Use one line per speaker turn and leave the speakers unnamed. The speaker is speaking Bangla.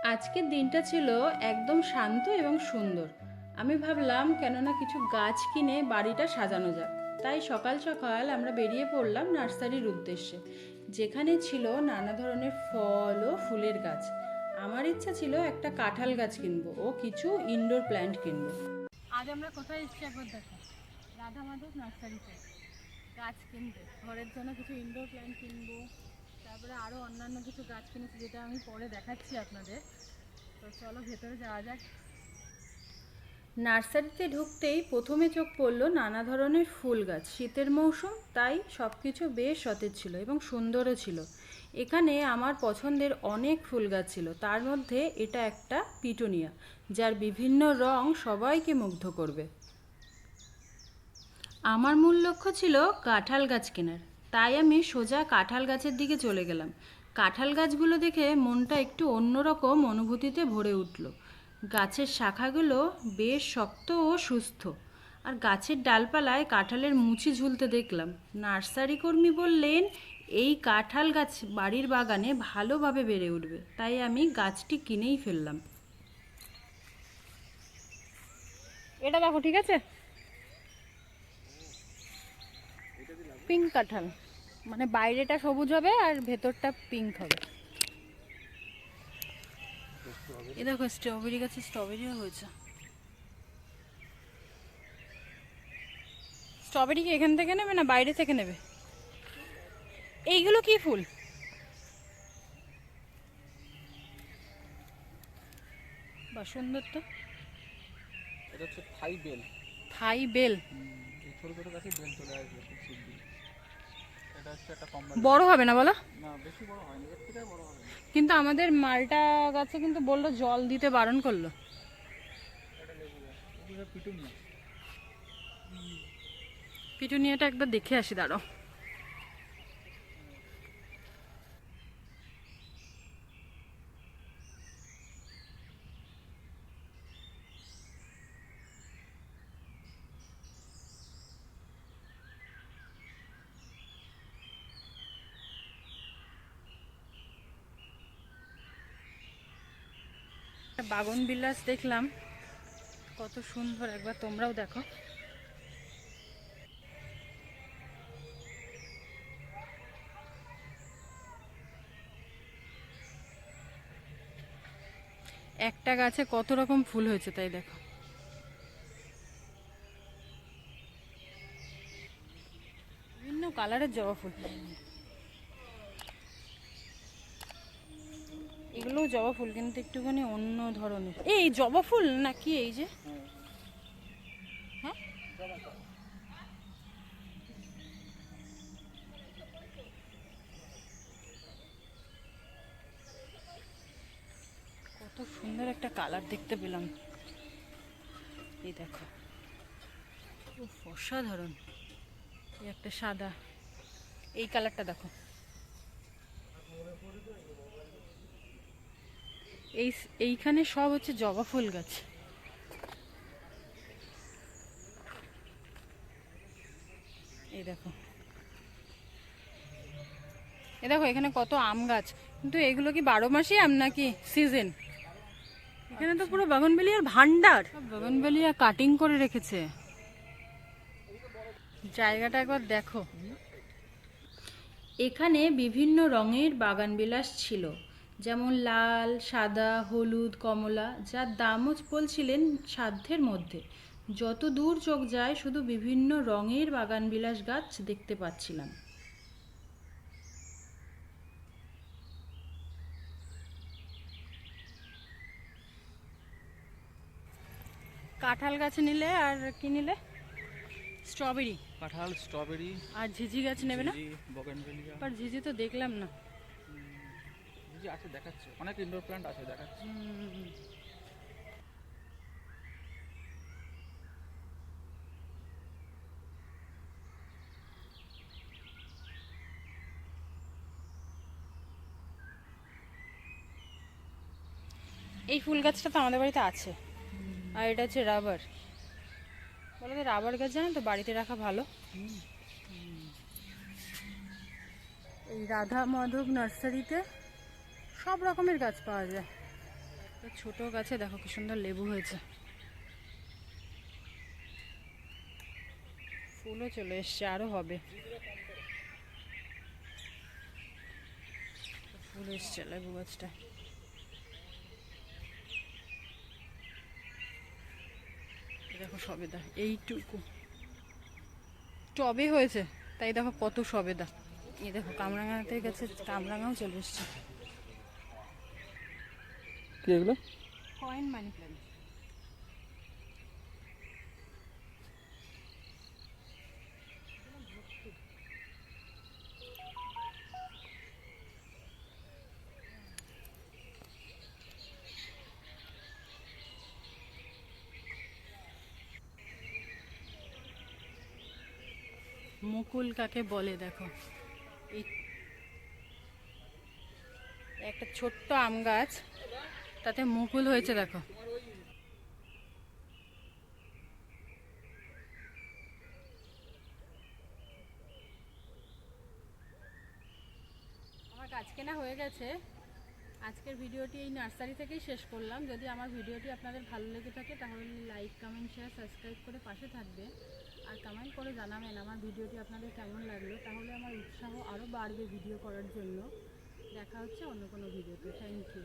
আজকের দিনটা ছিল একদম শান্ত এবং সুন্দর। আমি ভাবলাম কেননা কিছু গাছ কিনে বাড়িটা সাজানো যাক। তাই সকাল সকাল আমরা বেরিয়ে পড়লাম নার্সারির উদ্দেশ্যে, যেখানে ছিল নানা ধরনের ফল ও ফুলের গাছ। আমার ইচ্ছা ছিল একটা কাঁঠাল গাছ কিনবো ও কিছু ইনডোর প্ল্যান্ট কিনবো। আজ আমরা কোথায় এসেছি একবার দেখো, রাধা মাধব নার্সারিতে গাছ কিনতে, ঘরের জন্য কিছু ইনডোর প্ল্যান্ট কিনবো। তারপরে আরও অন্যান্য কিছু গাছ কিনেছি, যেটা আমি পরে দেখাচ্ছি আপনাদের। তো চলো ভেতরে যাওয়া যাক। নার্সারিতে ঢুকতেই প্রথমে চোখ পড়লো নানা ধরনের ফুল গাছ। শীতের মৌসুম, তাই সব কিছু বেশ সতেজ ছিল এবং সুন্দরও ছিল। এখানে আমার পছন্দের অনেক ফুল গাছ ছিল, তার মধ্যে এটা একটা পিটুনিয়া, যার বিভিন্ন রং সবাইকে মুগ্ধ করবে। আমার মূল লক্ষ্য ছিল কাঁঠাল গাছ কেনার, তাই আমি সোজা কাঁঠাল গাছের দিকে চলে গেলাম। কাঁঠাল গাছগুলো দেখে মনটা একটু অন্যরকম অনুভূতিতে ভরে উঠল। গাছের শাখাগুলো বেশ শক্ত ও সুস্থ, আর গাছের ডালপালায় কাঁঠালের মুচি ঝুলতে দেখলাম। নার্সারি কর্মী বললেন এই কাঁঠাল গাছ বাড়ির বাগানে ভালোভাবে বেড়ে উঠবে, তাই আমি গাছটি কিনেই ফেললাম। এটা দেখো, ঠিক আছে, পিঙ্ক কাঁঠাল, মানে বাইরেটা সবুজ হবে আর ভেতরটা পিঙ্ক হবে। এ দেখো, স্ট্রবেরি গাছে স্ট্রবেরিও হয়েছে। স্ট্রবেরি কি এখান থেকে নেবে না বাইরে থেকে নেবে? এইগুলো কি ফুল? বা সুন্দর তো।
এটা হচ্ছে থাই বেল।
থাই বেল।
এই ছোট ছোট গাছে বেল চলে আসবে খুব শিগগিরই। এটা হচ্ছে একটা কম
বড় হবে না বলো?
না, বেশি বড় হয়নি, এর থেকে বড় হবে না।
কিন্তু আমাদের মালটা গাছে কিন্তু বললো জল দিতে বারণ করলো।
এটা লেবু গাছ, এগুলো পিটুনিয়া।
পিটুনিয়াটা একবার দেখে আসি, দাঁড়াও। বাগান বিলাস দেখলাম, কত সুন্দর, একবার তোমরাও দেখো। একটা গাছে কত রকম ফুল হয়েছে তাই দেখো। বিভিন্ন কালারের জবা ফুল। এগুলোও জবা ফুল, কিন্তু একটুখানি অন্য ধরনের। এই জবা ফুল নাকি এই যে? হ্যাঁ, কত সুন্দর একটা কালার দেখতে পেলাম। এই দেখো, খুব অসাধারণ। এই একটা সাদা, এই কালারটা দেখো। এইখানে সব হচ্ছে জবা ফুল গাছ। এই দেখো, এই দেখো, এখানে কত আম গাছ। কিন্তু এগুলো কি 12 মাসই আম নাকি সিজন? এখানে তো পুরো বাগানবেলিয়ার ভান্ডার, বাগানবেলিয়া কাটিং করে রেখেছে। জায়গাটা একবার দেখো। এখানে বিভিন্ন রঙের বাগানবিলাস ছিল, যেমন লাল, সাদা, হলুদ, কমলা, যার দামও বলছিলেন সাধ্যের মধ্যে। যত দূর চোখ যায় শুধু বিভিন্ন রঙের বাগানবিলাস গাছ দেখতে পাচ্ছিলাম। কাঁঠাল গাছ নিলে আর কি নিলে? স্ট্রবেরি।
কাঁঠাল, স্ট্রবেরি
আর ঝিঝি গাছ নেবে না?
বগেনভেলিয়া।
আর ঝিঝি তো দেখলাম না।
জি আছে, দেখাচ্ছে, অনেক ইনডোর প্ল্যান্ট আছে, দেখাচ্ছে।
এই ফুল গাছটা তো আমাদের বাড়িতে আছে। আর এটা হচ্ছে রাবার। বলো তো, রাবার গাছ জানো তো বাড়িতে রাখা ভালো। এই রাধা মাধব নার্সারিতে সব রকমের গাছ পাওয়া যায়। তো ছোট গাছে দেখো কি সুন্দর লেবু হয়েছে, ফুলও চলে এসছে, আরো হবে। ফুল এসছে লেবু গাছটা। দেখো সবেদা এইটুকু টবে হয়েছে, তাই দেখো কত সবেদা। এই দেখো কামরাঙাতে গেছে, কামরাঙাও চলে এসছে।
কি এগুলো?
Coin money plant. মুকুল কাকে বলে দেখো, এই একটা ছোট্ট আম গাছ, তাতে মুকুল হয়েছে দেখো। আমার গাছ কেনা হয়ে গেছে। আজকের ভিডিওটি এই নার্সারি থেকেই শেষ করলাম। যদি আমার ভিডিওটি আপনাদের ভালো লেগে থাকে তাহলে লাইক, কমেন্ট, শেয়ার, সাবস্ক্রাইব করে পাশে থাকবে। আর কমেন্ট করে জানাবেন আমার ভিডিওটি আপনাদের কেমন লাগলো, তাহলে আমার উৎসাহ আরও বাড়বে ভিডিও করার জন্য। দেখা হচ্ছে অন্য কোনো ভিডিওতে। Thank you.